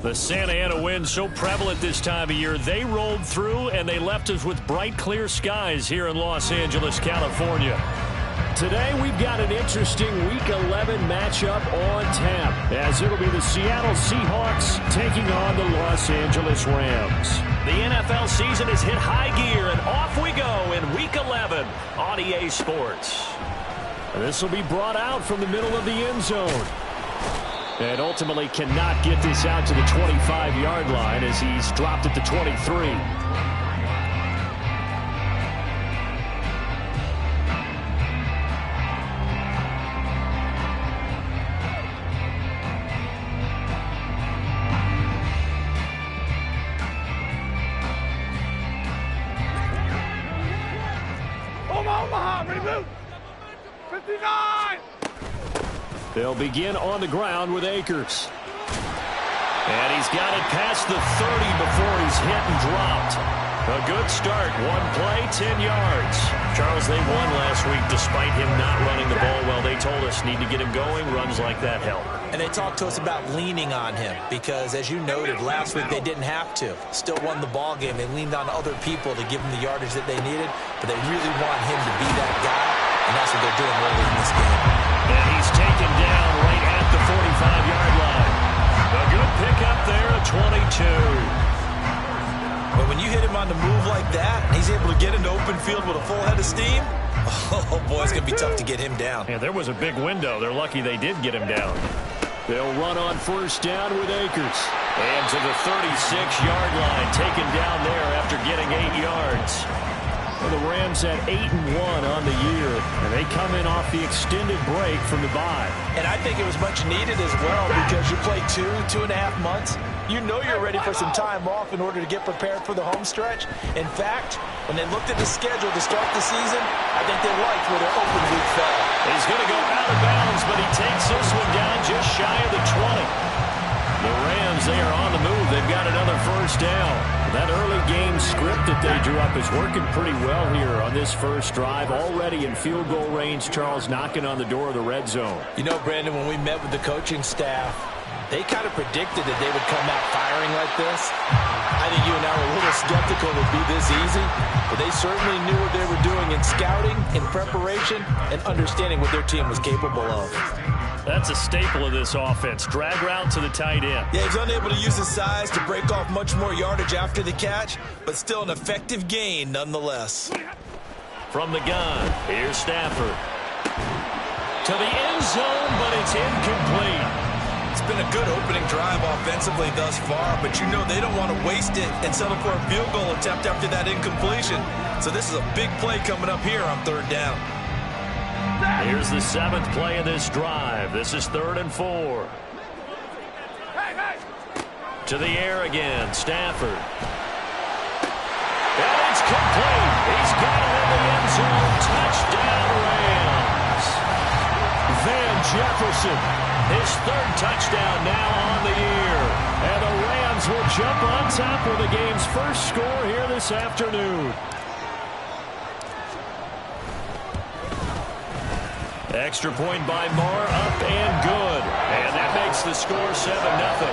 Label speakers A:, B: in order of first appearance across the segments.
A: The Santa Ana wind so prevalent this time of year, they rolled through and they left us with bright, clear skies here in Los Angeles, California. Today, we've got an interesting Week 11 matchup on tap, as it'll be the Seattle Seahawks taking on the Los Angeles Rams. The NFL season has hit high gear, and off we go in Week 11 on EA Sports. And this will be brought out from the middle of the end zone. And ultimately cannot get this out to the 25-yard line as he's dropped at the 23.
B: Omaha, reboot. 59.
A: They'll begin on the ground with Akers. And he's got it past the 30 before he's hit and dropped. A good start. One play, 10 yards. Charles, they won last week despite him not running the ball well. They told us need to get him going. Runs like that help.
C: And they talked to us about leaning on him because, as you noted, last week they didn't have to. Still won the ball game. They leaned on other people to give them the yardage that they needed, but they really want him to be that guy, and that's what they're doing early in this game.
A: And he's taken down right at the 45-yard line. A good pickup there at 22.
C: But when you hit him on the move like that, and he's able to get into open field with a full head of steam, oh, boy, it's going to be tough to get him down.
A: Yeah, there was a big window. They're lucky they did get him down. They'll run on first down with Akers. And to the 36-yard line, taken down there after getting 8 yards. Well, the Rams at 8-1 on the year, and they come in off the extended break from the bye.
C: And I think it was much needed as well because you play 2.5 months. You know you're ready for some time off in order to get prepared for the home stretch. In fact, when they looked at the schedule to start the season, I think they liked where their open week fell.
A: He's going to go out of bounds, but he takes this one down just shy of the 20. The Rams, they are on the move. They've got another first down. That early game script that they drew up is working pretty well here on this first drive. Already in field goal range, Charles, knocking on the door of the red zone.
C: You know, Brandon, when we met with the coaching staff, they kind of predicted that they would come out firing like this. I think you and I were a little skeptical it would be this easy, but they certainly knew what they were doing in scouting, in preparation, and understanding what their team was capable of.
A: That's a staple of this offense. Drag route to the tight end.
C: Yeah, he's unable to use his size to break off much more yardage after the catch, but still an effective gain nonetheless.
A: From the gun, here's Stafford. To the end zone, but it's incomplete.
C: It's been a good opening drive offensively thus far, but you know they don't want to waste it and settle for a field goal attempt after that incompletion. So this is a big play coming up here on third down.
A: Here's the 7th play of this drive. This is 3rd and 4. To the air again, Stafford. And it's complete. He's got it in the end zone. Touchdown, Rams. Van Jefferson, his 3rd touchdown now on the year. And the Rams will jump on top with the game's first score here this afternoon. Extra point by Marr, up and good. And that makes the score 7-0.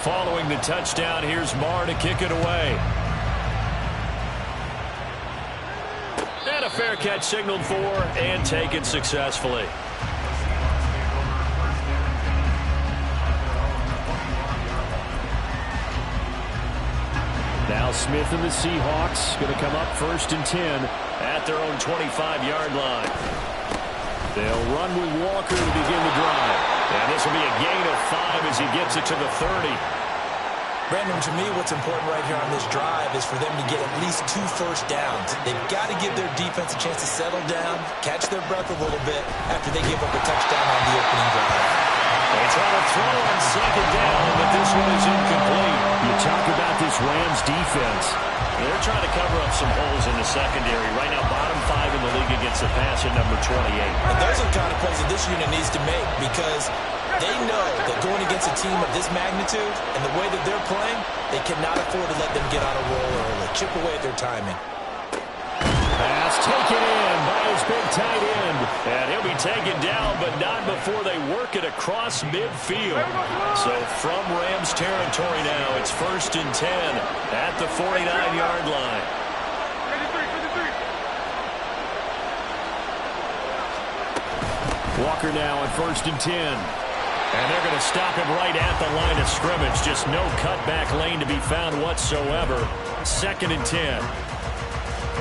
A: Following the touchdown, here's Marr to kick it away. And a fair catch signaled for and taken successfully. Now Smith and the Seahawks going to come up 1st and 10 at their own 25-yard line. They'll run with Walker to begin the drive. And this will be a gain of 5 as he gets it to the 30.
C: Brandon, to me, what's important right here on this drive is for them to get at least 2 first downs. They've got to give their defense a chance to settle down, catch their breath a little bit after they give up a touchdown on the opening drive.
A: They try to throw on 2nd down, but this one is incomplete. You talk about this Rams defense. They're trying to cover up some holes in the secondary. Right now, bottom 5 in the league against the pass at number 28.
C: And those are the kind of plays that this unit needs to make because they know that going against a team of this magnitude and the way that they're playing, they cannot afford to let them get on a roll early. Chip away at their timing.
A: Pass taken in by Eagles' big tight end. And he'll be taken down, but not before they work it across midfield. So from Rams territory now, it's 1st and 10 at the 49-yard line. Walker now on 1st and 10. And they're going to stop him right at the line of scrimmage. Just no cutback lane to be found whatsoever. 2nd and 10.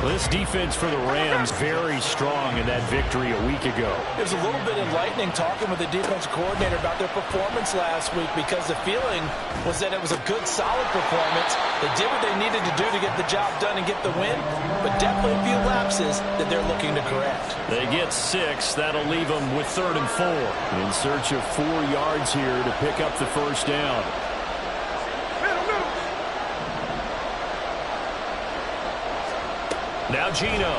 A: Well, this defense for the Rams very strong in that victory a week ago.
C: It was a little bit enlightening talking with the defensive coordinator about their performance last week, because the feeling was that it was a good, solid performance. They did what they needed to do to get the job done and get the win, but definitely a few lapses that they're looking to correct.
A: They get 6. That'll leave them with 3rd and 4. In search of 4 yards here to pick up the first down. Now Geno.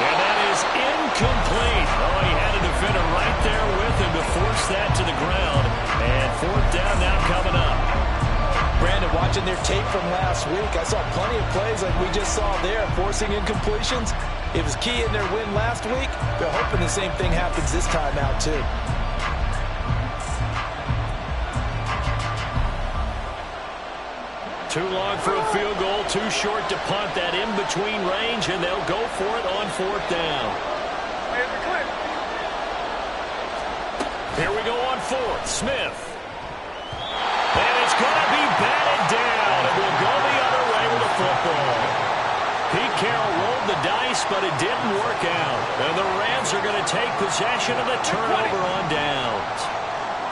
A: And that is incomplete. Oh, he had a defender right there with him to force that to the ground. And 4th down now coming up.
C: Brandon, watching their tape from last week, I saw plenty of plays like we just saw there, forcing incompletions. It was key in their win last week. They're hoping the same thing happens this time out, too.
A: Too long for a field goal, too short to punt. That in-between range, and they'll go for it on 4th down. Here we go on 4th. Smith. And it's going to be batted down. It will go the other way with the football. Pete Carroll rolled the dice, but it didn't work out. And the Rams are going to take possession of the turnover on downs.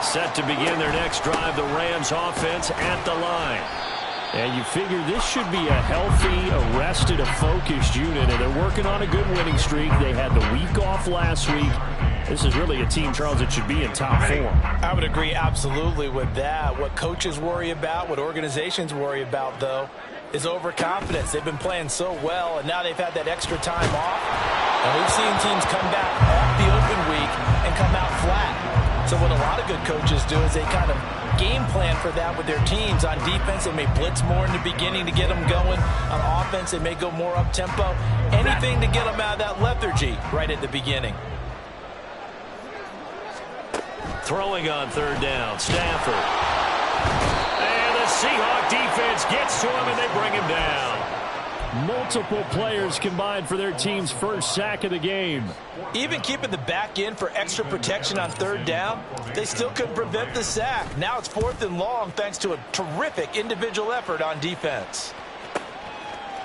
A: Set to begin their next drive, the Rams offense at the line. And you figure this should be a healthy, arrested, a focused unit. And they're working on a good winning streak. They had the week off last week. This is really a team, Charles, that should be in top form.
C: I would agree absolutely with that. What coaches worry about, what organizations worry about, though, is overconfidence. They've been playing so well, and now they've had that extra time off. And we've seen teams come back off the open week and come out flat. So what a lot of good coaches do is they kind of game plan for that with their teams. On defense, they may blitz more in the beginning to get them going. On offense, they may go more up-tempo. Anything to get them out of that lethargy right at the beginning.
A: Throwing on 3rd down, Stafford. And the Seahawk defense gets to him, and they bring him down. Multiple players combined for their team's first sack of the game.
C: Even keeping the back in for extra protection on 3rd down, they still couldn't prevent the sack. Now it's 4th and long thanks to a terrific individual effort on defense.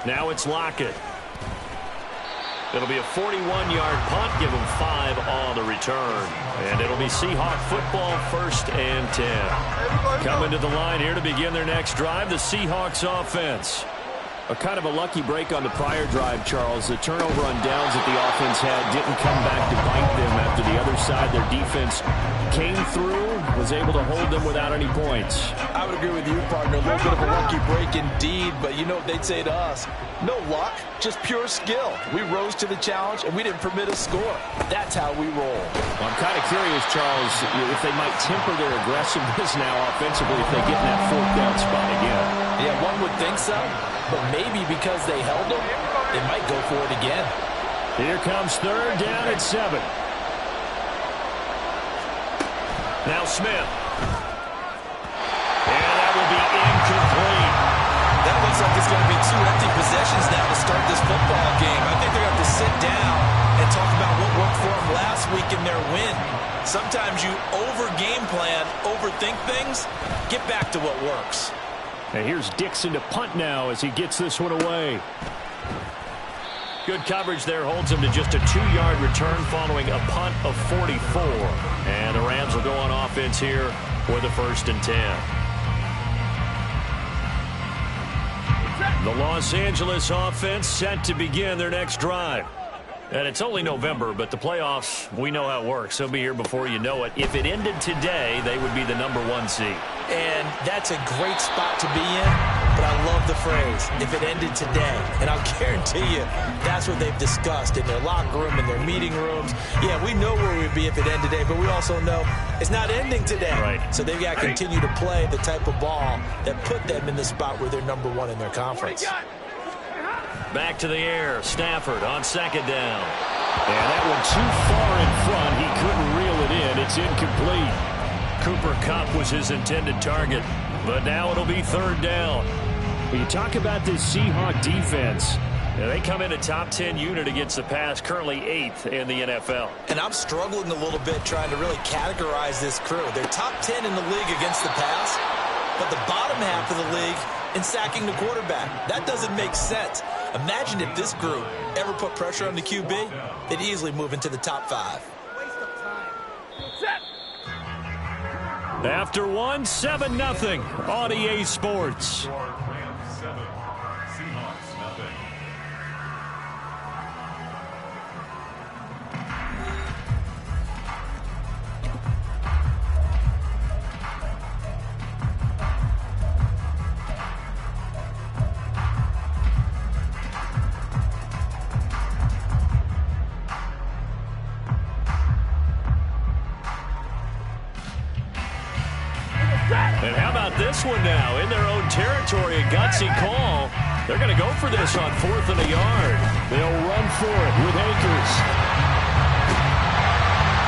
A: Now it's Lockett. It'll be a 41-yard punt, give them 5 on the return. And it'll be Seahawk football, 1st and 10. Coming to the line here to begin their next drive, the Seahawks offense. A kind of a lucky break on the prior drive, Charles. The turnover on downs that the offense had didn't come back to bite them after the other side. Their defense came through, was able to hold them without any points.
C: I would agree with you, partner. A little bit of a lucky break indeed, but you know what they'd say to us? No luck, just pure skill. We rose to the challenge, and we didn't permit a score. That's how we roll.
A: Well, I'm kind of curious, Charles, if they might temper their aggressiveness now offensively if they get in that 4th down spot again.
C: Yeah, one would think so. But maybe because they held them, they might go for it again.
A: Here comes 3rd down at 7. Now Smith. And that will be incomplete.
C: That looks like it's going to be 2 empty possessions now to start this football game. I think they're going to have to sit down and talk about what worked for them last week in their win. Sometimes you over-game plan, overthink things. Get back to what works.
A: And here's Dixon to punt now as he gets this one away. Good coverage there holds him to just a 2-yard return following a punt of 44. And the Rams will go on offense here for the 1st and 10. The Los Angeles offense set to begin their next drive. And it's only November, but the playoffs, we know how it works. They'll be here before you know it. If it ended today, they would be the #1 seed.
C: And that's a great spot to be in, but I love the phrase, if it ended today. And I'll guarantee you, that's what they've discussed in their locker room, in their meeting rooms. Yeah, we know where we'd be if it ended today, but we also know it's not ending today.
A: Right.
C: So they've got to continue to play the type of ball that put them in the spot where they're #1 in their conference.
A: Back to the air. Stafford on second down. And that one too far in front. He couldn't reel it in. It's incomplete. Cooper Kupp was his intended target. But now it'll be third down. When you talk about this Seahawk defense, they come in a top 10 unit against the pass, currently 8th in the NFL.
C: And I'm struggling a little bit trying to really categorize this crew. They're top 10 in the league against the pass, but the bottom half of the league in sacking the quarterback. That doesn't make sense. Imagine if this group ever put pressure on the QB, they'd easily move into the top 5.
A: After 7-0 on EA Sports. And how about this one now? In their own territory, a gutsy call. They're going to go for this on 4th and a yard. They'll run for it with Akers.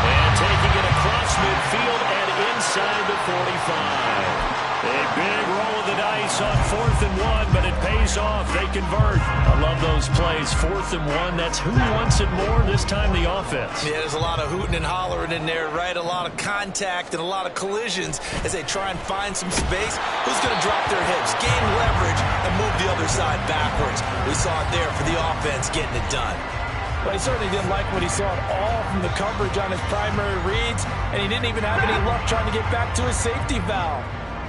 A: And taking it across midfield and inside the 45. A big roll of the dice on 4th and 1, but it pays off. They convert. I love those plays. 4th and 1, that's who wants it more, this time the offense.
C: Yeah, there's a lot of hooting and hollering in there, right? A lot of contact and a lot of collisions as they try and find some space. Who's going to drop their hips, gain leverage, and move the other side backwards? We saw it there for the offense getting it done.
D: But he certainly didn't like what he saw at all from the coverage on his primary reads, and he didn't even have any luck trying to get back to his safety valve.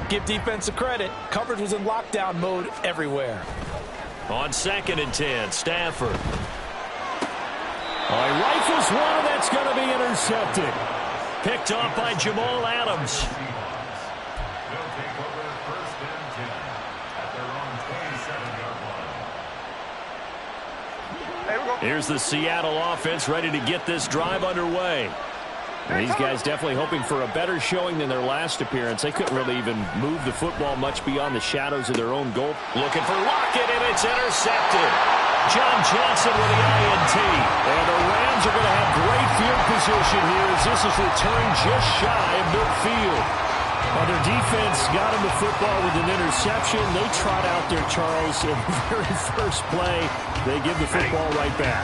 D: Give defense a credit. Coverage was in lockdown mode everywhere.
A: On 2nd and 10, Stafford. He rifles one, that's going to be intercepted. Picked off by Jamal Adams. Here's the Seattle offense ready to get this drive underway. And these guys definitely hoping for a better showing than their last appearance. They couldn't really even move the football much beyond the shadows of their own goal. Looking for Lockett, and it's intercepted. John Johnson with the INT. And the Rams are going to have great field position here as this is returned just shy of midfield. Their defense got him the football with an interception. They trot out there, Charles, in the very first play. They give the football right back.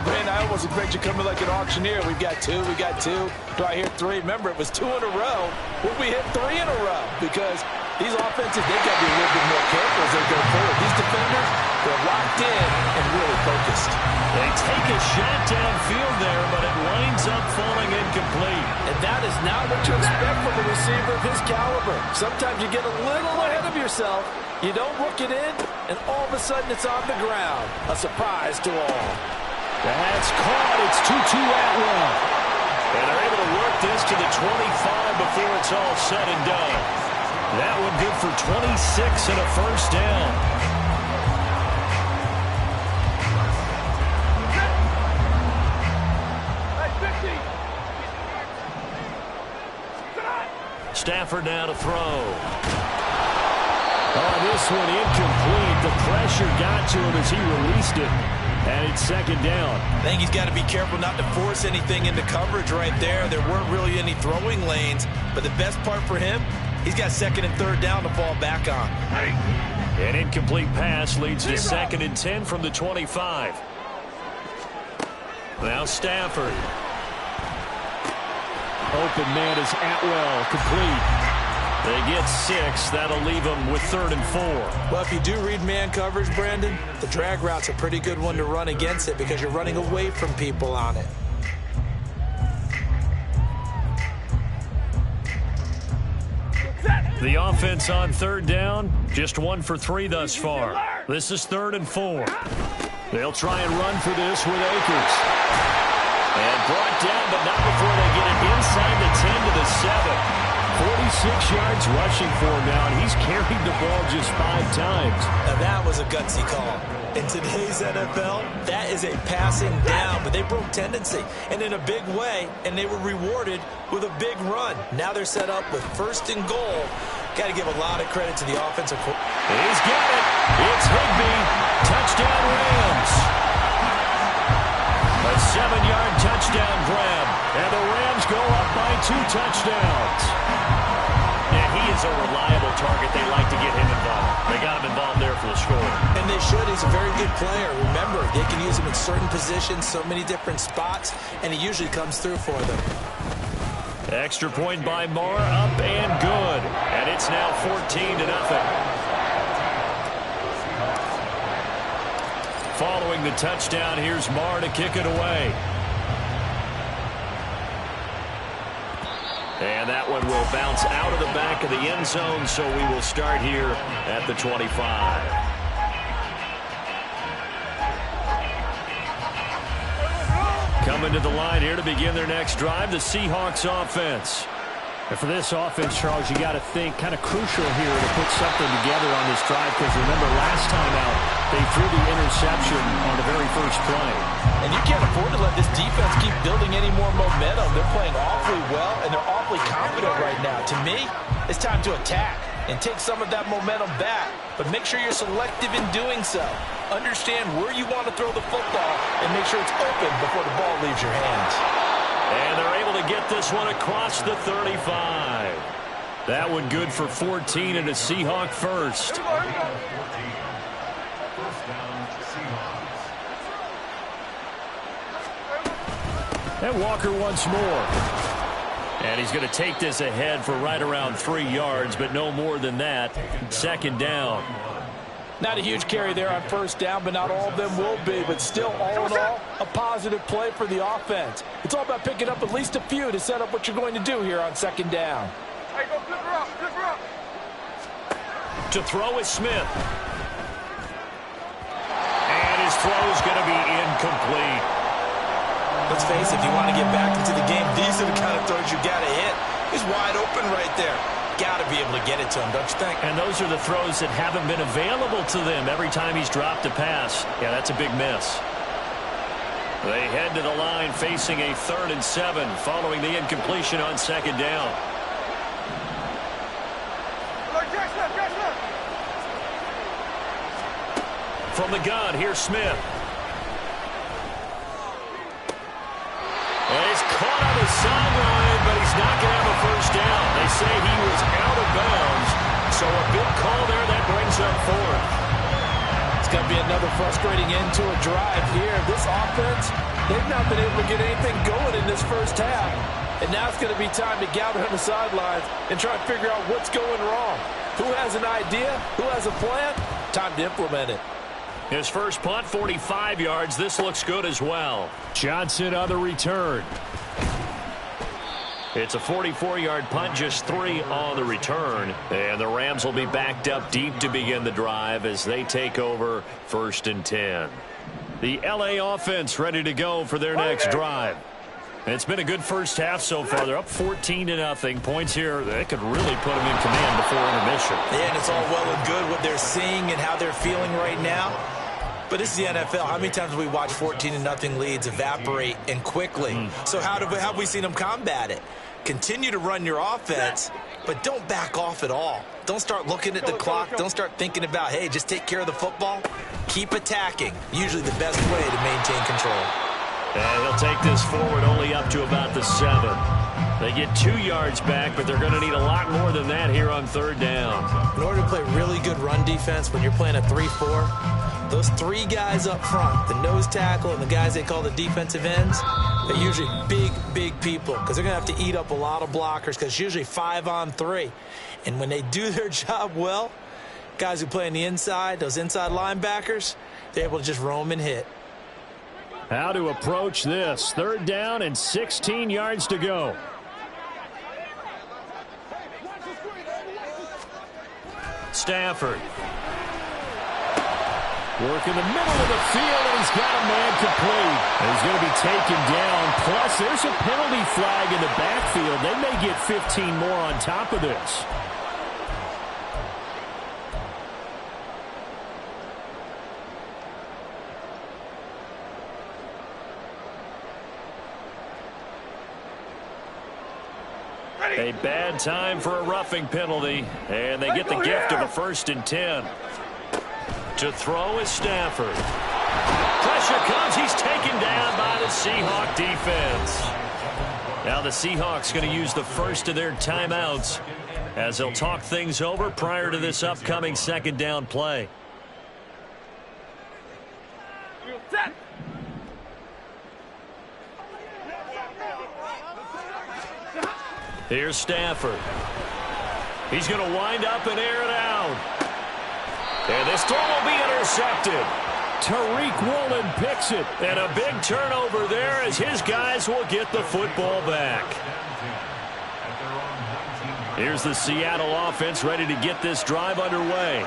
D: Brandon, I almost expect you coming like an auctioneer. We've got 2, we got 2. Do I hear 3? Remember, it was 2 in a row. Will we hit 3 in a row? Because these offenses, they got to be a little bit more careful as they go forward. These defenders, they're locked in and really focused.
A: They take a shot downfield there, but it winds up falling incomplete.
D: And that is not what you expect from a receiver of his caliber. Sometimes you get a little ahead of yourself. You don't look it in, and all of a sudden it's on the ground. A surprise to all.
A: That's caught. It's Tutu Atwell. And they're able to work this to the 25 before it's all said and done. That one good for 26 and a first down. Stafford now to throw. This one incomplete. The pressure got to him as he released it. And it's 2nd down.
C: I think he's got to be careful not to force anything into coverage right there. There weren't really any throwing lanes. But the best part for him, he's got 2nd and 3rd down to fall back on.
A: An incomplete pass leads to 2nd and 10 from the 25. Now Stafford. Open man is Atwell, complete. They get 6. That'll leave them with 3rd and 4.
D: Well, if you do read man coverage, Brandon, the drag route's a pretty good one to run against it because you're running away from people on it.
A: The offense on 3rd down, just 1 for 3 thus far. This is 3rd and 4. They'll try and run for this with Akers. And brought down, but not before they get it inside the 10 to the 7. 46 yards rushing for him now, and he's carried the ball just 5 times.
C: Now that was a gutsy call. In today's NFL, that is a passing down, but they broke tendency, and in a big way, and they were rewarded with a big run. Now they're set up with 1st and goal. Got to give a lot of credit to the offensive coordinator.
A: He's got it. It's Higbee. Touchdown Rams. 7-yard touchdown grab. And the Rams go up by 2 touchdowns. Yeah, he is a reliable target. They like to get him involved. They got him involved there for the score.
C: And they should. He's a very good player. Remember, they can use him in certain positions, so many different spots, and he usually comes through for them.
A: Extra point by Marr, up and good. And it's now 14-0. Following the touchdown, here's Marr to kick it away. And that one will bounce out of the back of the end zone, so we will start here at the 25. Coming to the line here to begin their next drive, the Seahawks offense.
E: And for this offense, Charles, you got to think kind of crucial here to put something together on this drive, because remember last time out, they threw the interception on the very first play.
C: And you can't afford to let this defense keep building any more momentum. They're playing awfully well, and they're awfully confident right now. To me, it's time to attack and take some of that momentum back. But make sure you're selective in doing so. Understand where you want to throw the football and make sure it's open before the ball leaves your hands.
A: And they're able to get this one across the 35. That one good for 14 and a Seahawk first. And Walker once more. And he's going to take this ahead for right around 3 yards, but no more than that. Second down.
C: Not a huge carry there on first down, but not all of them will be. But still, all in all, a positive play for the offense. It's all about picking up at least a few to set up what you're going to do here on second down.
B: Hey, go flip her up, flip her up.
A: To throw is Smith. And his throw is going to be incomplete.
C: Let's face it, if you want to get back into the game, these are the kind of throws you got to hit. He's wide open right there. Got to be able to get it to him, don't you think?
A: And those are the throws that haven't been available to them every time he's dropped a pass. Yeah, that's a big miss. They head to the line facing a 3rd and 7 following the incompletion on second down. From the gun, here's Smith. And he's caught on the sideline, but he's not going to have a first down. They say he was out of bounds, so a big call there that brings up 4th.
C: It's going to be another frustrating end to a drive here. This offense, they've not been able to get anything going in this first half. And now it's going to be time to gather on the sidelines and try to figure out what's going wrong. Who has an idea? Who has a plan? Time to implement it.
A: His first punt, 45 yards. This looks good as well. Johnson on the return. It's a 44-yard punt, just 3 on the return. And the Rams will be backed up deep to begin the drive as they take over 1st and 10. The L.A. offense ready to go for their next drive. And it's been a good first half so far. They're up 14-0. Points here that could really put them in command before intermission.
C: Yeah, and it's all well and good what they're seeing and how they're feeling right now. But this is the NFL. How many times have we watched 14-0 leads evaporate and quickly? So how have we seen them combat it? Continue to run your offense, but don't back off at all. Don't start looking at the clock. Don't start thinking about, hey, just take care of the football. Keep attacking. Usually the best way to maintain control.
A: And they'll take this forward only up to about the 7. They get 2 yards back, but they're going to need a lot more than that here on 3rd down.
C: In order to play really good run defense when you're playing a 3-4, those 3 guys up front, the nose tackle and the guys they call the defensive ends, they're usually big people because they're going to have to eat up a lot of blockers because it's usually 5 on 3. And when they do their job well, guys who play on the inside, those inside linebackers, they're able to just roam and hit.
A: How to approach this. 3rd down and 16 yards to go. Stafford. Work in the middle of the field, and he's got a man complete. And he's going to be taken down. Plus, there's a penalty flag in the backfield. They may get 15 more on top of this. A bad time for a roughing penalty, and they get the gift of a 1st and 10. To throw is Stafford. Pressure comes. He's taken down by the Seahawk defense. Now the Seahawks going to use the first of their timeouts as they'll talk things over prior to this upcoming second down play. Here's Stafford. He's going to wind up and air it out. And this throw will be intercepted. Tariq Woolen picks it. And a big turnover there as his guys will get the football back. Here's the Seattle offense ready to get this drive underway.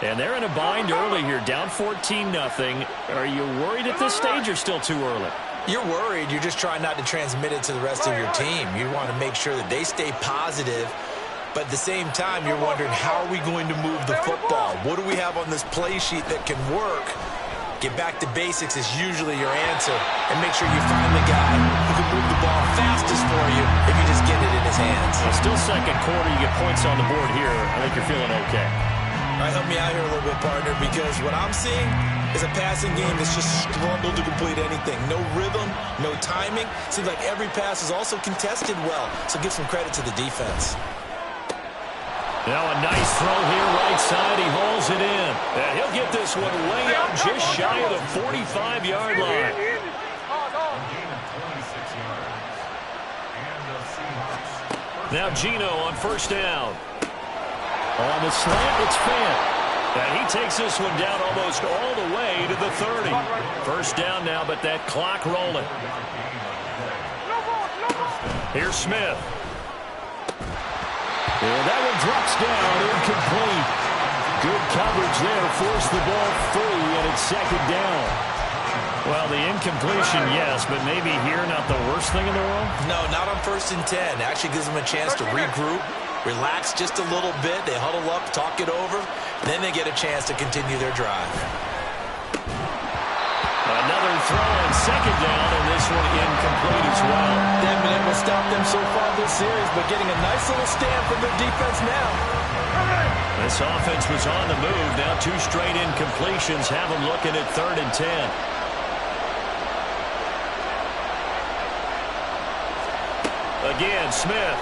A: And they're in a bind early here, down 14-0. Are you worried at this stage or still too early?
C: You're worried. You're just trying not to transmit it to the rest of your team. You want to make sure that they stay positive. But at the same time, you're wondering, how are we going to move the football? What do we have on this play sheet that can work? Get back to basics is usually your answer. And make sure you find the guy who can move the ball fastest for you if you just get it in his hands.
A: Well, still second quarter. You get points on the board here. I think you're feeling okay.
C: All right, help me out here a little bit, partner, because what I'm seeing is a passing game that's just struggled to complete anything. No rhythm, no timing. Seems like every pass is also contested well. So give some credit to the defense.
A: Now a nice throw here right side. He hauls it in. And he'll get this one way up just shy of the 45-yard line. Now Geno on first down. On the slant, it's Fant. And he takes this one down almost all the way to the 30. First down now, but that clock rolling. Here's Smith. And that one drops down, incomplete. Good coverage there, forced the ball free, and it's second down. Well, the incompletion, yes, but maybe here not the worst thing in the world?
C: No, not on 1st and 10. Actually gives them a chance to regroup, relax just a little bit. They huddle up, talk it over. Then they get a chance to continue their drive.
A: Another throw on second down, and this one incomplete as well.
C: They haven't been able to stop them so far this series, but getting a nice little stand from their defense now.
A: This offense was on the move. Now 2 straight incompletions have them looking at 3rd and 10. Again, Smith.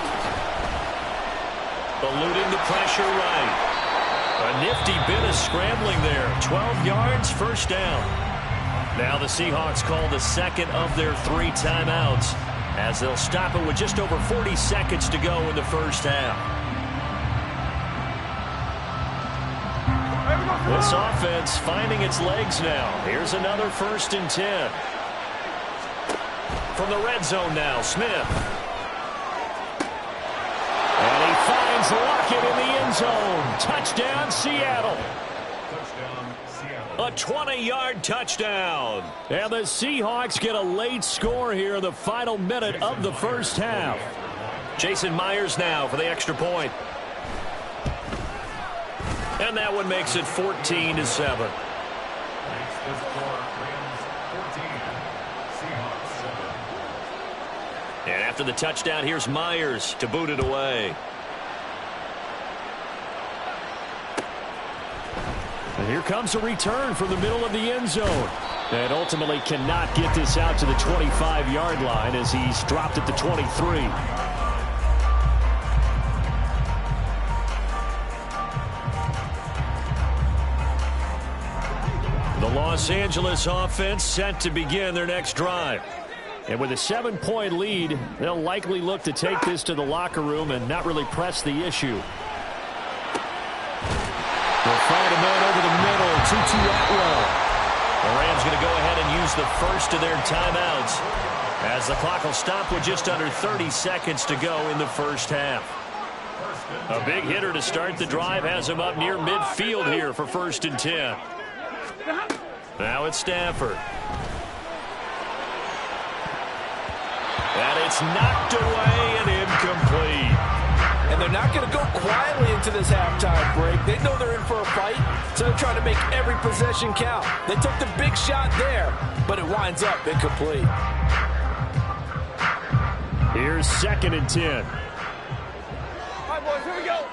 A: Eluding the pressure right. A nifty bit of scrambling there. 12 yards, first down. Now the Seahawks call the second of their 3 timeouts as they'll stop it with just over 40 seconds to go in the first half. This offense finding its legs now. Here's another 1st and 10. From the red zone now, Smith. And he finds Lockett in the end zone. Touchdown, Seattle. A 20-yard touchdown. And the Seahawks get a late score here in the final minute of the first half. Jason Myers now for the extra point. And that one makes it 14-7. And after the touchdown, here's Myers to boot it away. And here comes a return from the middle of the end zone. And ultimately cannot get this out to the 25-yard line as he's dropped at the 23. The Los Angeles offense set to begin their next drive. And with a 7-point lead, they'll likely look to take this to the locker room and not really press the issue. They'll find a man over the middle, 2-2 Atwell. The Rams going to go ahead and use the first of their timeouts as the clock will stop with just under 30 seconds to go in the first half. A big hitter to start the drive has him up near midfield here for 1st and 10. Now it's Stafford. And it's knocked away and incomplete.
D: And they're not going to go quietly into this halftime break. They know they're in for a fight, so they're trying to make every possession count. They took the big shot there, but it winds up incomplete.
A: Here's 2nd and 10.
B: All right, boys, here we go.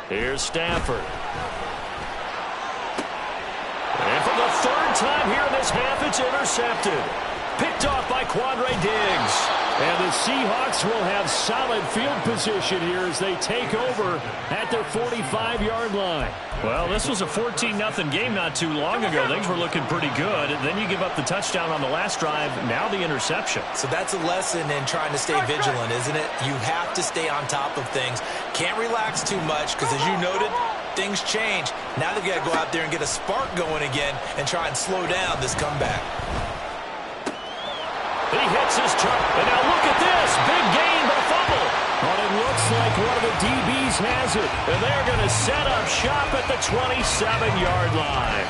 A: Here's Stafford. And from the 30, intercepted. Picked off by Quandre Diggs. And the Seahawks will have solid field position here as they take over at their 45-yard line. Well, this was a 14-0 game not too long ago. Things were looking pretty good. Then you give up the touchdown on the last drive. Now the interception.
C: So that's a lesson in trying to stay vigilant, isn't it? You have to stay on top of things. Can't relax too much because, as you noted, things change. Now they've got to go out there and get a spark going again and try and slow down this comeback.
A: He hits his turn. And now look at this. Big gain, but a fumble. But it looks like one of the DBs has it. And they're going to set up shop at the 27-yard line.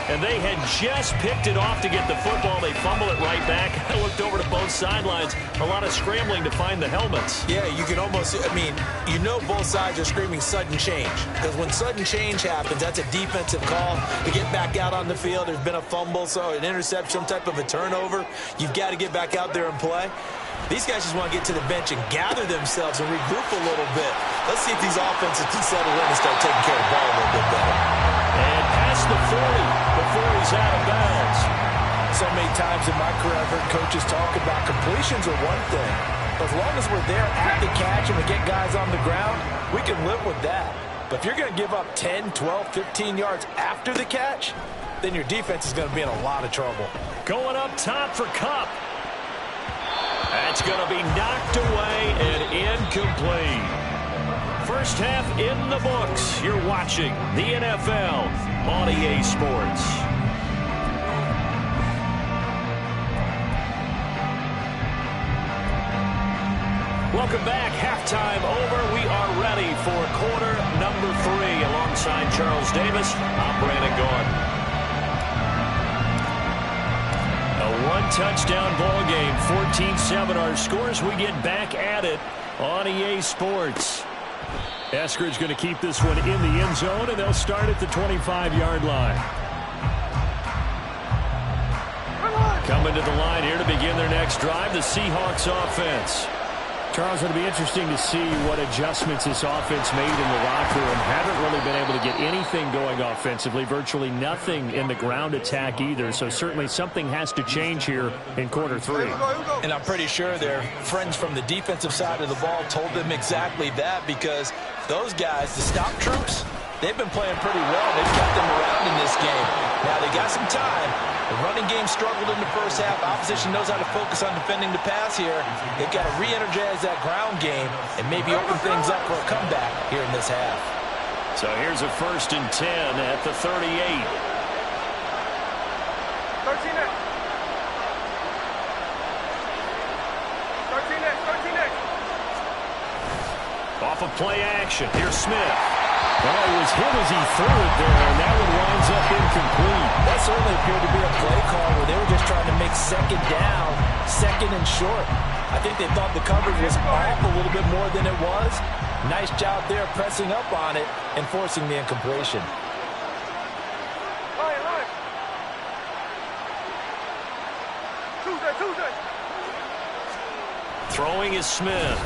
A: And they had just picked it off to get the football. They fumble it right back. I looked over to both sidelines. A lot of scrambling to find the helmets.
C: Yeah, you can almost, you know both sides are screaming sudden change. Because when sudden change happens, that's a defensive call to get back out on the field. There's been a fumble, so an interception, some type of a turnover. You've got to get back out there and play. These guys just want to get to the bench and gather themselves and regroup a little bit. Let's see if these offenses can settle in and start taking care of the ball a little bit better.
A: And past the 40 before he's out of bounds.
D: So many times in my career I've heard coaches talk about completions are one thing. But as long as we're there at the catch and we get guys on the ground, we can live with that. But if you're going to give up 10, 12, 15 yards after the catch, then your defense is going to be in a lot of trouble.
A: Going up top for Kupp. That's going to be knocked away and incomplete. First half in the books. You're watching the NFL on EA Sports. Welcome back. Halftime over. We are ready for quarter number 3. Alongside Charles Davis, I'm Brandon Gordon. A one-touchdown ball game, 14-7 our scores. We get back at it on EA Sports. Eskridge going to keep this one in the end zone, and they'll start at the 25-yard line. Coming to the line here to begin their next drive, the Seahawks offense. Charles, it'll be interesting to see what adjustments this offense made in the locker room. Haven't really been able to get anything going offensively, virtually nothing in the ground attack either. So certainly something has to change here in quarter 3.
C: And I'm pretty sure their friends from the defensive side of the ball told them exactly that, because those guys, the stop troops, they've been playing pretty well. They've kept them around in this game. Now they got some time. The running game struggled in the first half. Opposition knows how to focus on defending the pass here. They've got to re-energize that ground game and maybe open things up for a comeback here in this half.
A: So here's a 1st and 10 at the 38.
B: 13X. 13X.
A: Off of play action. Here's Smith. Well, he was hit as he threw it there, and that one winds up incomplete.
C: That certainly appeared to be a play call where they were just trying to make second down, second and short. I think they thought the coverage was off a little bit more than it was. Nice job there pressing up on it and forcing the incompletion.
B: Tuesday.
A: Throwing is Smith.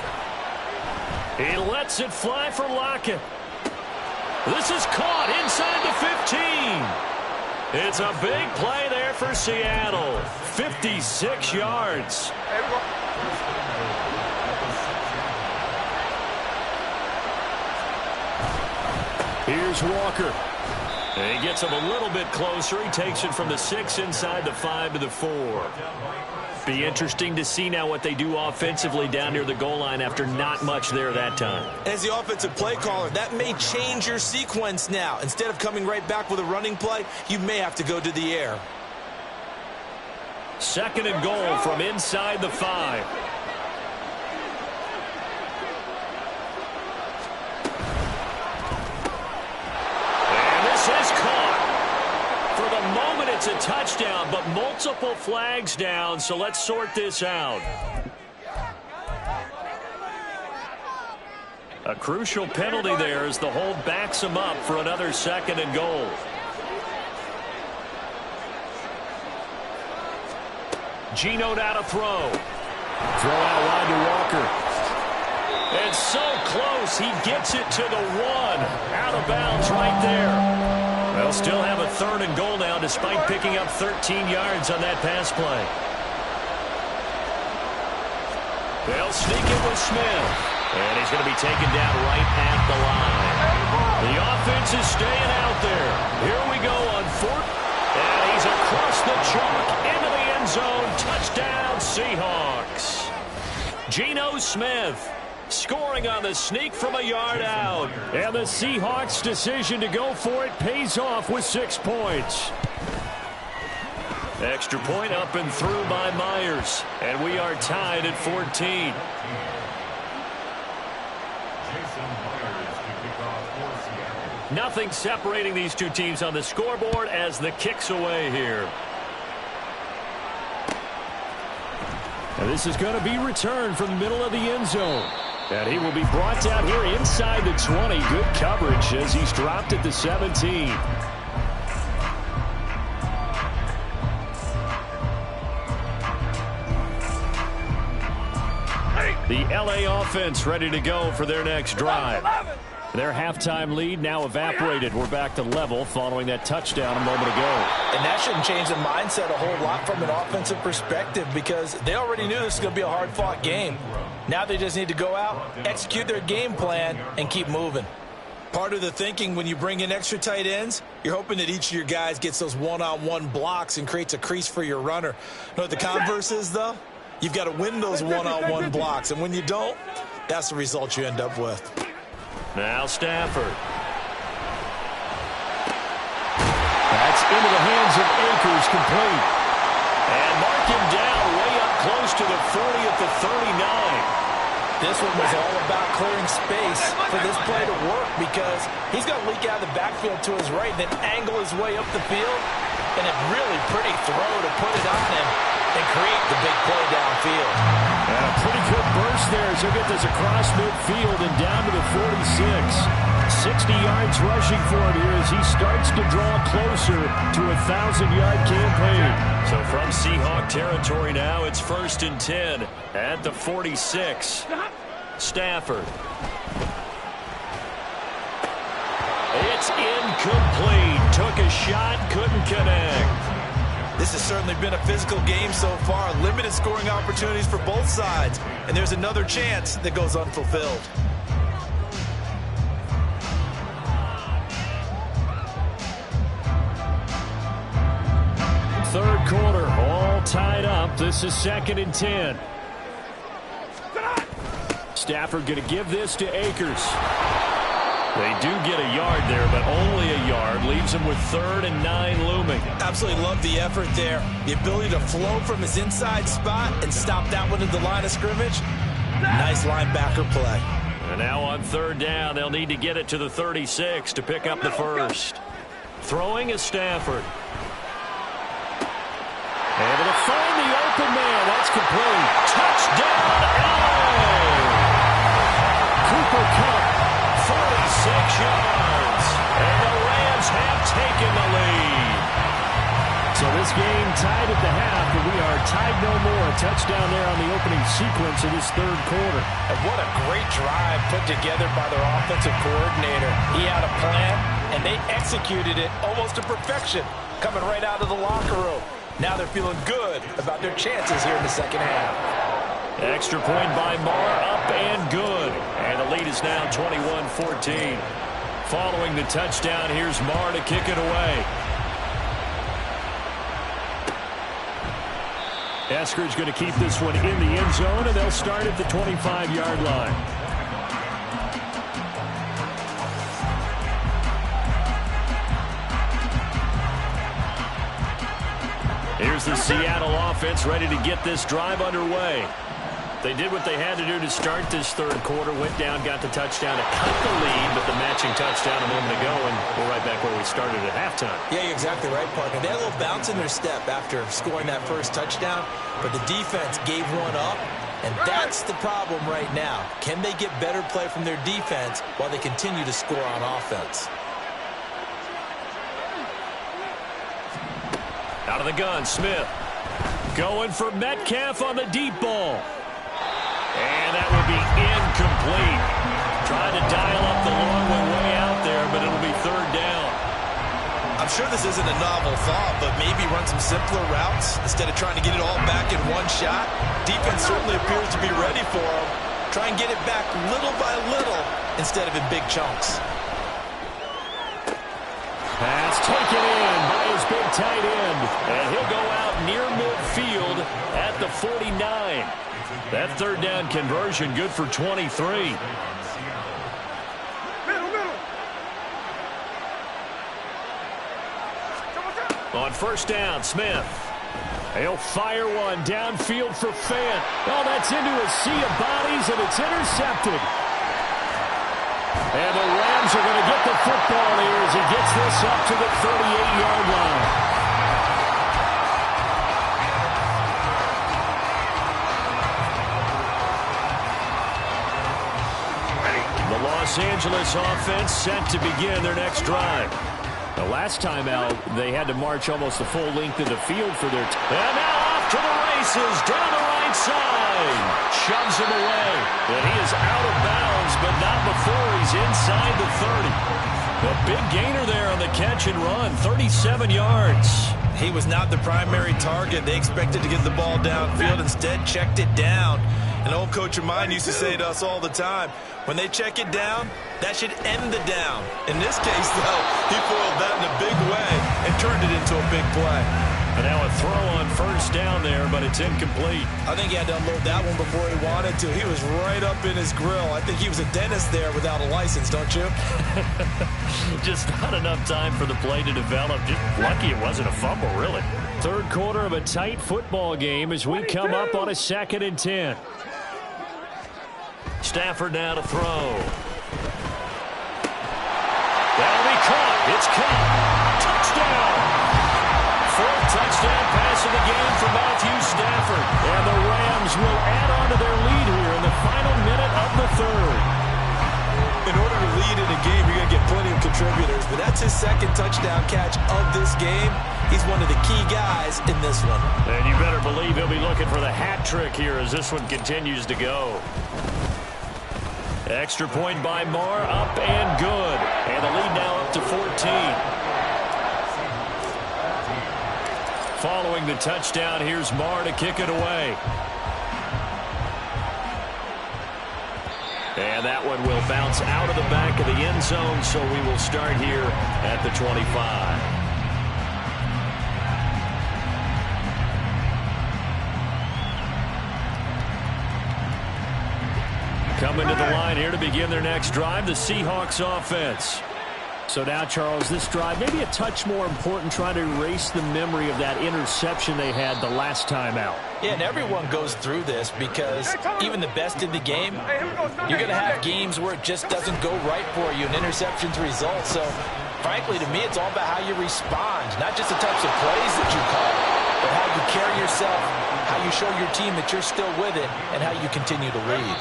A: He lets it fly for Lockett. This is caught inside the 15. It's a big play there for Seattle. 56 yards.
B: There we go.
A: Here's Walker. And he gets him a little bit closer. He takes it from the 6 inside the 5 to the 4. Be interesting to see now what they do offensively down near the goal line after not much there that time.
C: As the offensive play caller, that may change your sequence now. Instead of coming right back with a running play, you may have to go to the air.
A: 2nd and goal from inside the 5. And this is caught. For the moment, it's a touchdown, but multiple flags down, so let's sort this out. A crucial penalty there as the hold backs him up for another 2nd and goal. Geno now to throw. Throw out wide to Walker. It's so close, he gets it to the 1. Out of bounds right there. Well, still have a 3rd and goal now despite picking up 13 yards on that pass play. They'll sneak it with Smith. And he's going to be taken down right at the line. The offense is staying out there. Here we go on 4th. And he's across the chalk into the end zone. Touchdown, Seahawks. Geno Smith scoring on the sneak from a yard out. And the Seahawks' decision to go for it pays off with 6 points. Extra point up and through by Myers. And we are tied at 14. Nothing separating these two teams on the scoreboard as the kick's away here. And this is going to be returned from the middle of the end zone. And he will be brought down here inside the 20. Good coverage as he's dropped at the 17. The LA offense ready to go for their next drive. Their halftime lead now evaporated. We're back to level following that touchdown a moment ago.
C: And that shouldn't change the mindset a whole lot from an offensive perspective because they already knew this was going to be a hard-fought game. Now they just need to go out, execute their game plan, and keep moving. Part of the thinking when you bring in extra tight ends, you're hoping that each of your guys gets those one-on-one blocks and creates a crease for your runner. You know what the converse is, though? You've got to win those one-on-one blocks, and when you don't, that's the result you end up with.
A: Now Stafford. That's into the hands of Akers, complete. And mark him down way up close to the 40 at the 39.
C: This one was all about clearing space for this play to work because he's going to leak out of the backfield to his right, then angle his way up the field, and a really pretty throw to put it on him and create the big play downfield.
A: A pretty good burst there as he'll get this across midfield and down to the 46. 60 yards rushing for him here as he starts to draw closer to a 1,000-yard campaign. So from Seahawk territory now, it's 1st and 10 at the 46. Stafford. It's incomplete. Took a shot, couldn't connect.
C: This has certainly been a physical game so far. Limited scoring opportunities for both sides. And there's another chance that goes unfulfilled.
A: Third quarter, all tied up. This is 2nd and 10. Stafford going to give this to Akers. They do get a yard there, but only a yard. Leaves him with 3rd and 9 looming.
C: Absolutely love the effort there. The ability to flow from his inside spot and stop that one at the line of scrimmage. Nice linebacker play.
A: And now on 3rd down, they'll need to get it to the 36 to pick up the first. Throwing is Stafford. Able to find the open man. That's complete. Touchdown, LA! Cooper Kupp. 46 yards. And the Rams have taken the lead. So this game tied at the half, but we are tied no more. A touchdown there on the opening sequence of this 3rd quarter.
C: And what a great drive put together by their offensive coordinator. He had a plan, and they executed it almost to perfection, coming right out of the locker room. Now they're feeling good about their chances here in the 2nd half.
A: Extra point by Marr, up and good. And the lead is now 21-14. Following the touchdown, here's Marr to kick it away. Eskridge going to keep this one in the end zone, and they'll start at the 25-yard line. Here's the Seattle offense ready to get this drive underway. They did what they had to do to start this 3rd quarter. Went down, got the touchdown to cut the lead, but the matching touchdown a moment ago, and we're right back where we started at halftime.
C: Yeah, you're exactly right, Parker. They had a little bounce in their step after scoring that first touchdown, but the defense gave one up, and that's the problem right now. Can they get better play from their defense while they continue to score on offense?
A: Out of the gun, Smith. Going for Metcalf on the deep ball. And that will be incomplete. Trying to dial up the long one way out there, but it'll be 3rd down.
C: I'm
D: sure this isn't a novel thought, but maybe run some simpler routes instead of trying to get it all back in one shot. Defense certainly appears to be ready for him. Try and get it back little by little instead of in big chunks.
A: Pass taken in by his big tight end. And he'll go out near midfield at the 49. That third down conversion good for 23. On first down, Smith. He'll fire one downfield for Fant. Oh, that's into a sea of bodies, and it's intercepted. And the Rams are going to get the football here as he gets this up to the 38-yard line. The Los Angeles offense set to begin their next drive. The last time out, they had to march almost the full length of the field for their... And now off to the races, down the right side. Shoves him away. And he is out of bounds, but not before he's inside the 30. A big gainer there on the catch and run, 37 yards.
D: He was not the primary target. They expected to get the ball downfield. Instead, checked it down. An old coach of mine used to say to us all the time, when they check it down, that should end the down. In this case, though, he foiled that in a big way and turned it into a big play.
A: And now a throw on first down there, but it's incomplete.
D: I think he had to unload that one before he wanted to. He was right up in his grill. I think he was a dentist there without a license, don't you?
A: Just not enough time for the play to develop. Just lucky it wasn't a fumble, really. Third quarter of a tight football game as we come up on a 2nd and 10. Stafford now to throw. That'll be caught. It's caught. Touchdown. 4th touchdown pass of the game for Matthew Stafford. And the Rams will add on to their lead here in the final minute of the 3rd.
D: In order to lead in a game, you're going to get plenty of contributors, but that's his 2nd touchdown catch of this game. He's one of the key guys in this one.
A: And you better believe he'll be looking for the hat trick here as this one continues to go. Extra point by Marr, up and good. And the lead now up to 14. Following the touchdown, here's Marr to kick it away. And that one will bounce out of the back of the end zone, so we will start here at the 25. Coming to the line here to begin their next drive, the Seahawks offense. So now, Charles, this drive maybe a touch more important, trying to erase the memory of that interception they had the last time out.
C: Yeah, and everyone goes through this because even the best in the game, you're going to have games where it just doesn't go right for you, and interceptions result. So, frankly, to me, it's all about how you respond, not just the types of plays that you call, but how you carry yourself, how you show your team that you're still with it, and how you continue to lead.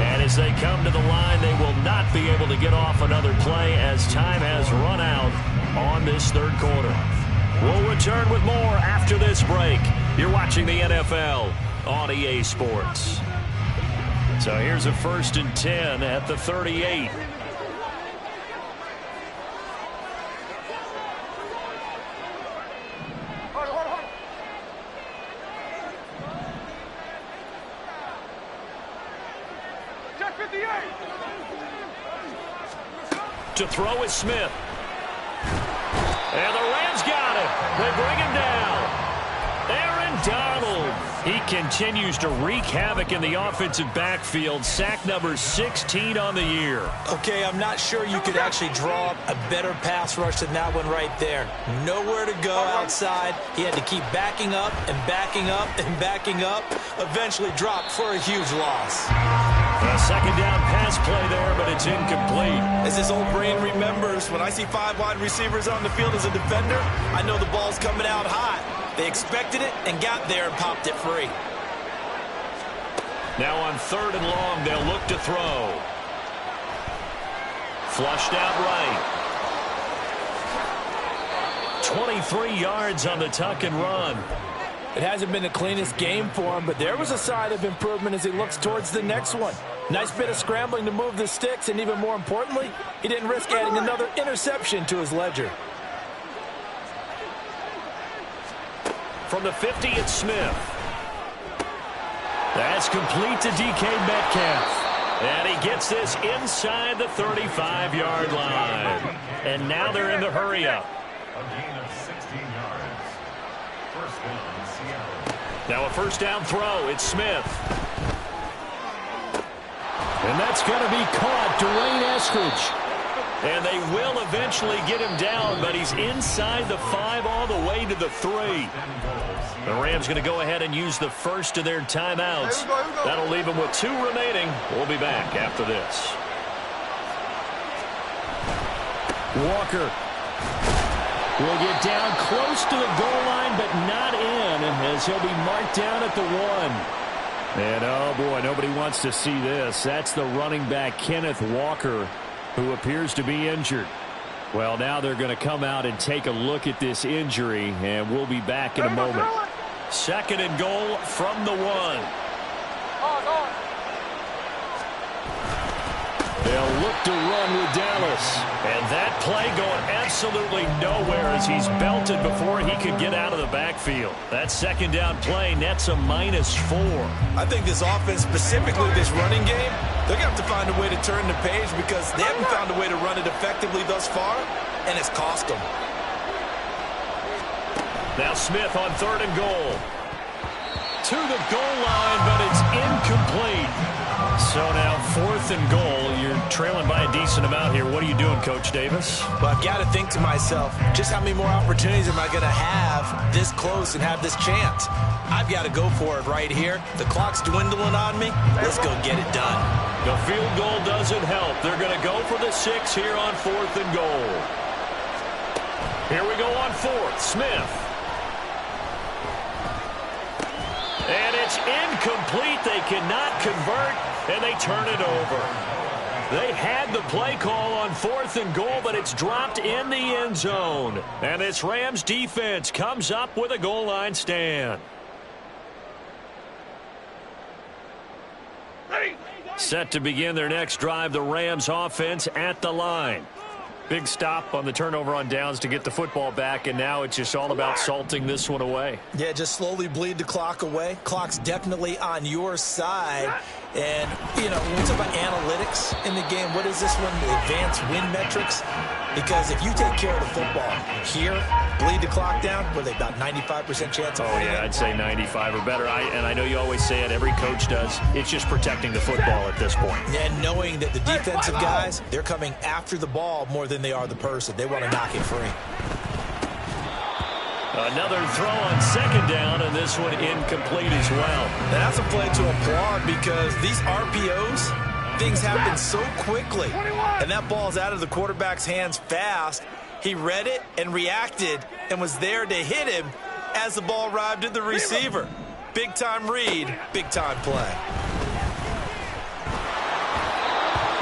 A: And as they come to the line, they will not be able to get off another play as time has run out on this 3rd quarter. We'll return with more after this break. You're watching the NFL on EA Sports. So here's a 1st and 10 at the 38. To throw is Smith. And the Rams got him. They bring him down. Aaron Donald. He continues to wreak havoc in the offensive backfield. Sack number 16 on the year.
C: Okay, I'm not sure you could actually draw up a better pass rush than that one right there. Nowhere to go outside. He had to keep backing up and backing up and backing up. Eventually dropped for a huge loss.
A: A 2nd down pass play there, but it's incomplete.
D: As this old brain remembers, when I see 5 wide receivers on the field as a defender, I know the ball's coming out hot. They expected it and got there and popped it free.
A: Now on 3rd and long, they'll look to throw. Flushed out right. 23 yards on the tuck and run.
C: It hasn't been the cleanest game for him, but there was a sign of improvement as he looks towards the next one. Nice bit of scrambling to move the sticks, and even more importantly, he didn't risk adding another interception to his ledger.
A: From the 50, it's Smith. That's complete to DK Metcalf. And he gets this inside the 35-yard line. And now they're in the hurry-up.
F: A gain of 16 yards. First down, Seattle.
A: Now a first down throw. It's Smith. And that's going to be caught. Dwayne Eskridge. And they will eventually get him down, but he's inside the 5 all the way to the 3. The Rams going to go ahead and use the first of their timeouts. That'll leave them with 2 remaining. We'll be back after this.
E: Walker will get down close to the goal line, but not in, as he'll be marked down at the 1. And, oh, boy, nobody wants to see this. That's the running back, Kenneth Walker, who appears to be injured. Well, now they're going to come out and take a look at this injury, and we'll be back in a moment.
A: Second and goal from the 1.
E: They'll look to run with Dallas.
A: And that play going absolutely nowhere as he's belted before he could get out of the backfield. That second down play nets a -4.
C: I think this offense, specifically this running game, they're going to have to find a way to turn the page because they haven't found a way to run it effectively thus far, and it's cost them.
A: Now Smith on third and goal. To the goal line, but it's incomplete. So now 4th and goal. You're trailing by a decent amount here. What are you doing, Coach Davis?
C: Well, I've got to think to myself, just how many more opportunities am I going to have this close and have this chance? I've got to go for it right here. The clock's dwindling on me. Let's go get it done.
A: The field goal doesn't help. They're going to go for the 6 here on 4th and goal. Here we go on 4th. Smith. And it's incomplete. They cannot convert, and they turn it over. They had the play call on 4th and goal, but it's dropped in the end zone. And this Rams defense comes up with a goal line stand. Set to begin their next drive, the Rams offense at the line. Big stop on the turnover on downs to get the football back, and now it's just all about salting this one away.
C: Yeah, just slowly bleed the clock away. Clock's definitely on your side. And, you know, when we talk about analytics in the game, what is this one? The advanced win metrics? Because if you take care of the football here, bleed the clock down, what are they, about 95% chance of winning?
A: Yeah, I'd say 95 or better. And I know you always say it, every coach does. It's just protecting the football at this point.
C: And knowing that the defensive guys, they're coming after the ball more than they are the person. They want to knock it free.
A: Another throw on second down, and this one incomplete as well.
C: And that's a play to applaud because these RPOs, things happen so quickly. And that ball's out of the quarterback's hands fast. He read it and reacted and was there to hit him as the ball arrived at the receiver. Big-time read, big-time play.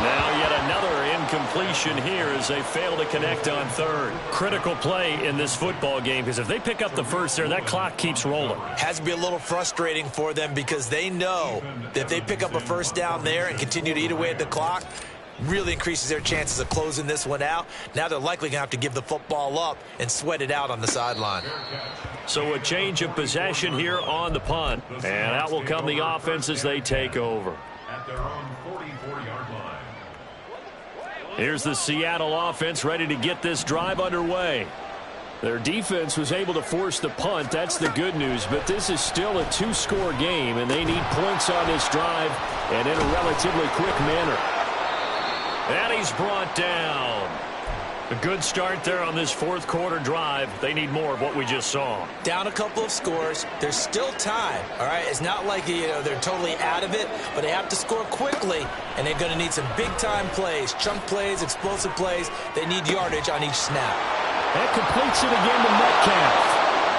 A: Now yet another incompletion here as they fail to connect on third. Critical play in this football game because if they pick up the first there, that clock keeps rolling.
C: Has to be a little frustrating for them because they know that if they pick up a first down there and continue to eat away at the clock, really increases their chances of closing this one out. Now they're likely going to have to give the football up and sweat it out on the sideline.
A: So a change of possession here on the punt. And out will come the offense as they take over.
F: At their own 44-yard line.
A: Here's the Seattle offense ready to get this drive underway. Their defense was able to force the punt. That's the good news. But this is still a 2-score game, and they need points on this drive and in a relatively quick manner. And he's brought down. A good start there on this fourth quarter drive. They need more of what we just saw.
C: Down a couple of scores. There's still time, all right? It's not like, they're totally out of it, but they have to score quickly, and they're going to need some big-time plays, chunk plays, explosive plays. They need yardage on each snap.
E: That completes it again to Metcalf.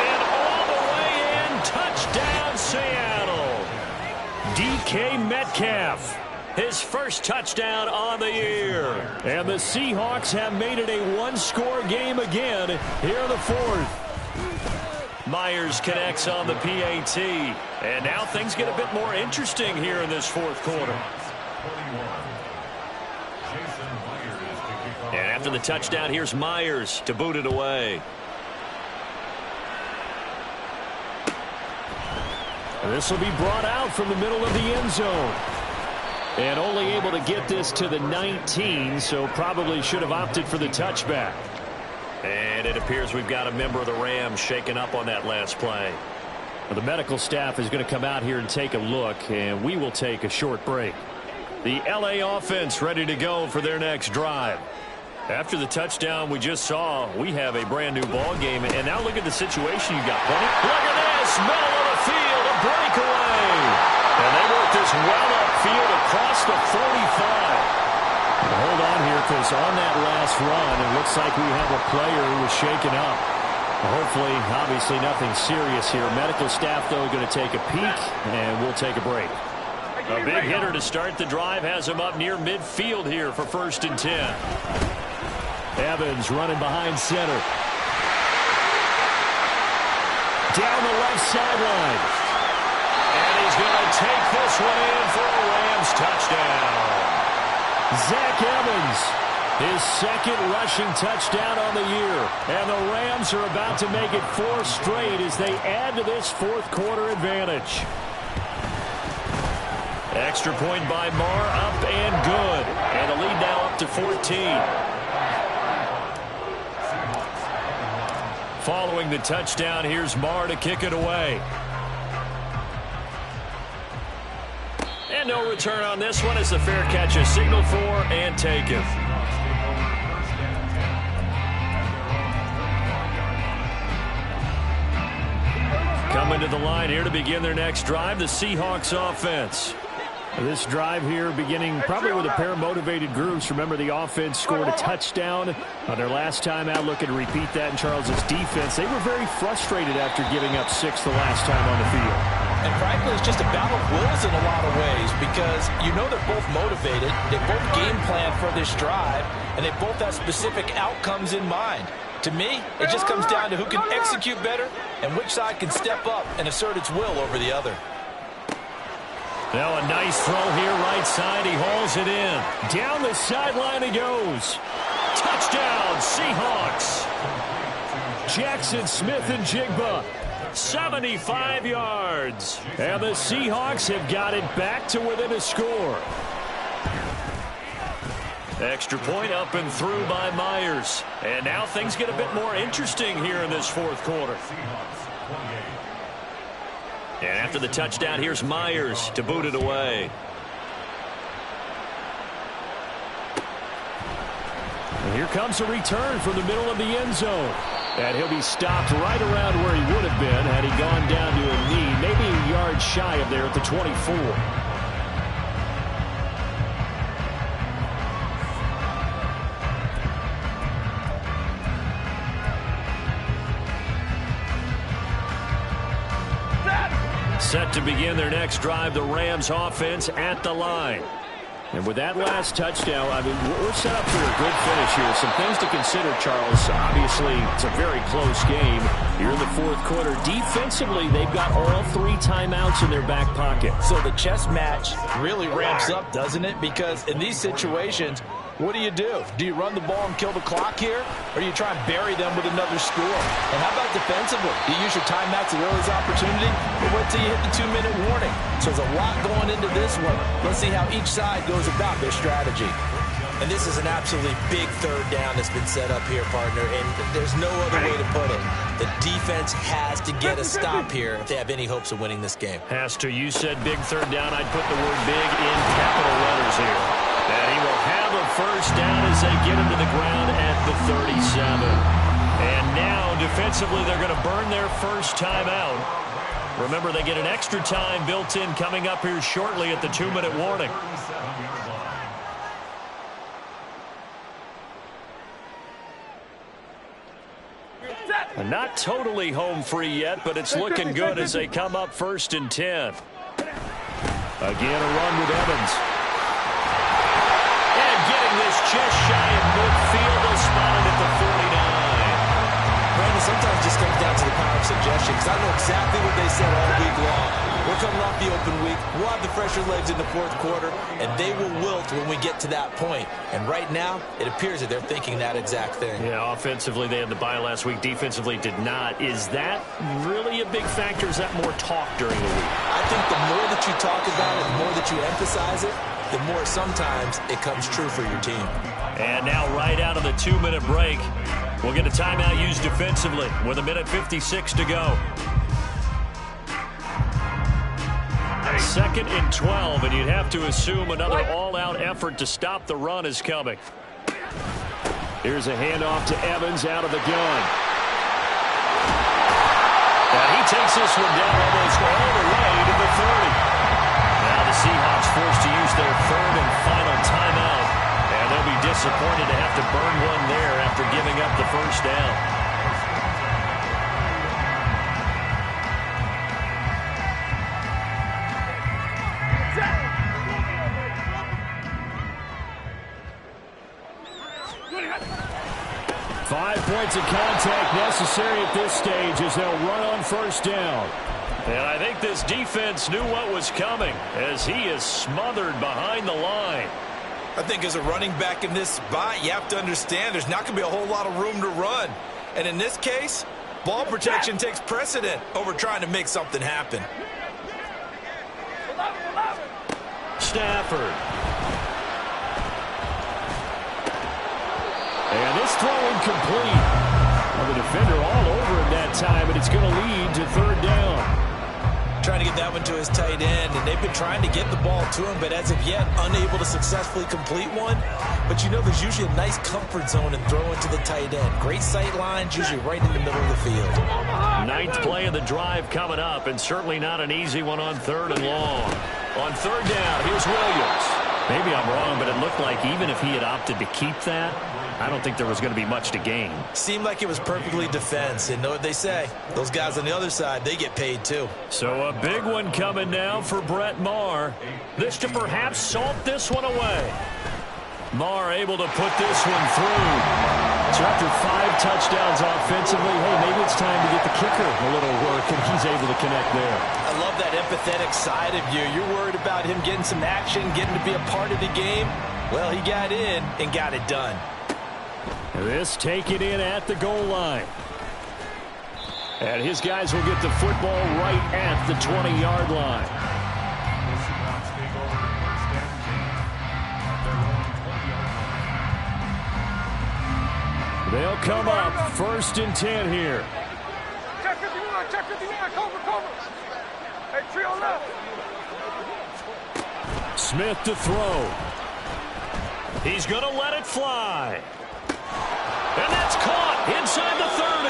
A: And all the way in, touchdown, Seattle. DK Metcalf. His first touchdown on the year. And the Seahawks have made it a one-score game again here in the fourth. Myers connects on the PAT. And now things get a bit more interesting here in this fourth quarter. And after the touchdown, here's Myers to boot it away.
E: This will be brought out from the middle of the end zone. And only able to get this to the 19, so probably should have opted for the touchback.
A: And it appears we've got a member of the Rams shaken up on that last play.
E: Well, the medical staff is going to come out here and take a look, and we will take a short break.
A: The LA offense ready to go for their next drive. After the touchdown we just saw, we have a brand new ball game. And now look at the situation you got, buddy. Look at this, middle of the field, a breakaway. And they work this well upfield across the 45.
E: Hold on here, because on that last run, it looks like we have a player who was shaken up. Hopefully, obviously nothing serious here. Medical staff, though, going to take a peek, and we'll take a break.
A: A big hitter to start the drive has him up near midfield here for 1st and 10.
E: Evans running behind center. Down the left sideline.
A: And he's going to take this one in for a Rams touchdown.
E: Zach Evans, his second rushing touchdown on the year. And the Rams are about to make it 4 straight as they add to this fourth quarter advantage.
A: Extra point by Marr, up and good. And the lead now up to 14. Following the touchdown, here's Marr to kick it away. And no return on this one as the fair catch is signaled for and taken. Coming to the line here to begin their next drive, the Seahawks offense.
E: This drive here beginning probably with a pair of motivated groups. Remember, the offense scored a touchdown on their last time out. Looking to repeat that in Charles's defense. They were very frustrated after giving up 6 the last time on the field.
C: And frankly, it's just a battle of wills in a lot of ways because you know they're both motivated. They both game plan for this drive, and they both have specific outcomes in mind. To me, it just comes down to who can execute better and which side can step up and assert its will over the other.
A: Now a nice throw here, right side. He hauls it in.
E: Down the sideline he goes.
A: Touchdown, Seahawks.
E: Jackson Smith and Jigba.
A: 75 yards.
E: And the Seahawks have got it back to within a score.
A: Extra point up and through by Myers. And now things get a bit more interesting here in this fourth quarter. And after the touchdown, here's Myers to boot it away.
E: And here comes a return from the middle of the end zone. And he'll be stopped right around where he would have been had he gone down to a knee, maybe a yard shy of there at the 24.
A: Set to begin their next drive, the Rams offense at the line.
E: And with that last touchdown, I mean, we're set up for a good finish here. Some things to consider, Charles. Obviously, it's a very close game. You're in the fourth quarter. Defensively, they've got all 3 timeouts in their back pocket.
C: So the chess match really ramps up, doesn't it? Because in these situations, what do? Do you run the ball and kill the clock here? Or do you try and bury them with another score? And how about defensively? Do you use your timeouts at early's opportunity? Or wait till you hit the 2-minute warning? So there's a lot going into this one. Let's see how each side goes about their strategy. And this is an absolutely big third down that's been set up here, partner. And there's no other way to put it. The defense has to get a stop here if they have any hopes of winning this game.
A: Has to. You said big third down. I'd put the word big in capital letters here. And he will have a first down as they get him to the ground at the 37. And now, defensively, they're going to burn their first timeout. Remember, they get an extra time built in coming up here shortly at the 2-minute warning. Not totally home free yet, but it's looking good as they come up 1st and 10.
E: Again, a run with Evans.
A: And getting this just shy of midfield, they'll spot it at the 49.
C: Brandon, sometimes it just comes down to the power of suggestion, because I know exactly what they said all week long. We're coming off the open week. We'll have the fresher legs in the fourth quarter, and they will wilt when we get to that point. And right now, it appears that they're thinking that exact thing.
A: Yeah, offensively, they had the bye last week. Defensively, did not. Is that really a big factor? Is that more talk during the week?
C: I think the more that you talk about it, the more that you emphasize it, the more sometimes it comes true for your team.
A: And now right out of the 2-minute break, we'll get a timeout used defensively with 1:56 to go. 2nd and 12, and you'd have to assume another all-out effort to stop the run is coming.
E: Here's a handoff to Evans out of the gun.
A: And he takes this one down almost all the way to the 30. Now the Seahawks forced to use their 3rd and final timeout. And they'll be disappointed to have to burn one there after giving up the first down.
E: 5 points of contact necessary at this stage as they'll run on first down.
A: And I think this defense knew what was coming as he is smothered behind the line.
C: I think as a running back in this spot, you have to understand there's not going to be a whole lot of room to run. And in this case, ball protection takes precedent over trying to make something happen.
A: Stafford.
E: And this throw incomplete. Well, the defender all over him that time, and it's going to lead to 3rd down.
C: Trying to get that one to his tight end, and they've been trying to get the ball to him, but as of yet, unable to successfully complete one. But you know there's usually a nice comfort zone in throwing to the tight end. Great sight lines, usually right in the middle of the field.
A: 9th play of the drive coming up, and certainly not an easy one on 3rd and long. On 3rd down, here's Williams. Maybe I'm wrong, but it looked like even if he had opted to keep that, I don't think there was going to be much to gain.
C: Seemed like it was perfectly defense, and know what they say. Those guys on the other side, they get paid too.
A: So a big one coming now for Brett Maher. This to perhaps salt this one away. Maher able to put this one through.
E: So after 5 touchdowns offensively, hey, maybe it's time to get the kicker a little work, and he's able to connect there.
C: I love that empathetic side of you. You're worried about him getting some action, getting to be a part of the game. Well, he got in and got it done.
E: This taken in at the goal line. And his guys will get the football right at the 20-yard line. They'll come up 1st and 10 here.
B: Check 59, cover. Hey, trio left.
E: Smith to throw.
A: He's going to let it fly. And that's caught inside the 30.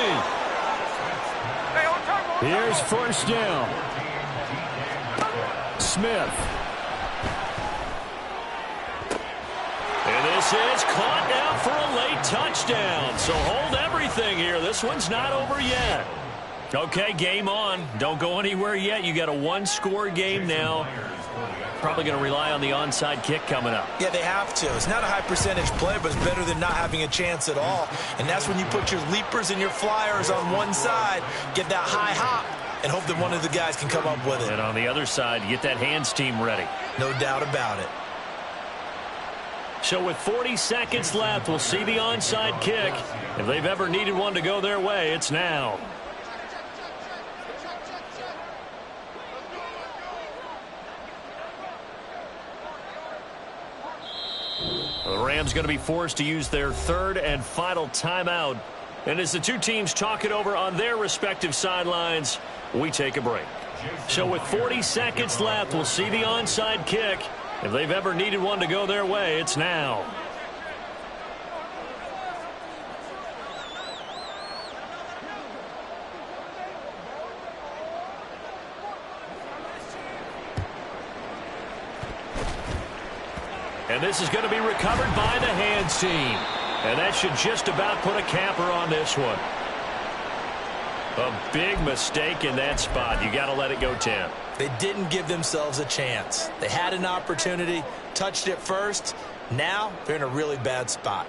B: Hey, on time.
E: Here's 1st down. Smith.
A: And this is caught now for a late touchdown. So hold everything here. This one's not over yet. Okay, game on. Don't go anywhere yet. You got a 1-score game now. Probably going to rely on the onside kick coming up.
C: Yeah, they have to. It's not a high percentage play, but it's better than not having a chance at all. And that's when you put your leapers and your flyers on one side, get that high hop, and hope that one of the guys can come up with it.
A: And on the other side, get that hands team ready.
C: No doubt about it.
A: So with 40 seconds left, we'll see the onside kick. If they've ever needed one to go their way, it's now. The Rams going to be forced to use their 3rd and final timeout. And as the two teams talk it over on their respective sidelines, we take a break. So with 40 seconds left, we'll see the onside kick. If they've ever needed one to go their way, it's now. And this is going to be recovered by the hands team. And that should just about put a capper on this one. A big mistake in that spot. You got to let it go 10.
C: They didn't give themselves a chance. They had an opportunity, touched it first. Now they're in a really bad spot.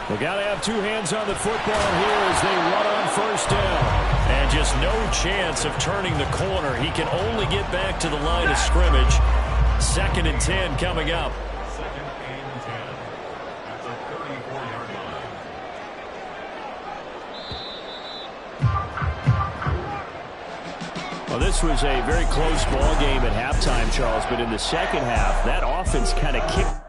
A: Well, got to have two hands on the football here as they run on first down. And just no chance of turning the corner. He can only get back to the line of scrimmage. 2nd and 10 coming up.
F: 2nd and 10 at the 34-yard line.
E: Well, this was a very close ball game at halftime, Charles, but in the second half, that offense kind of kicked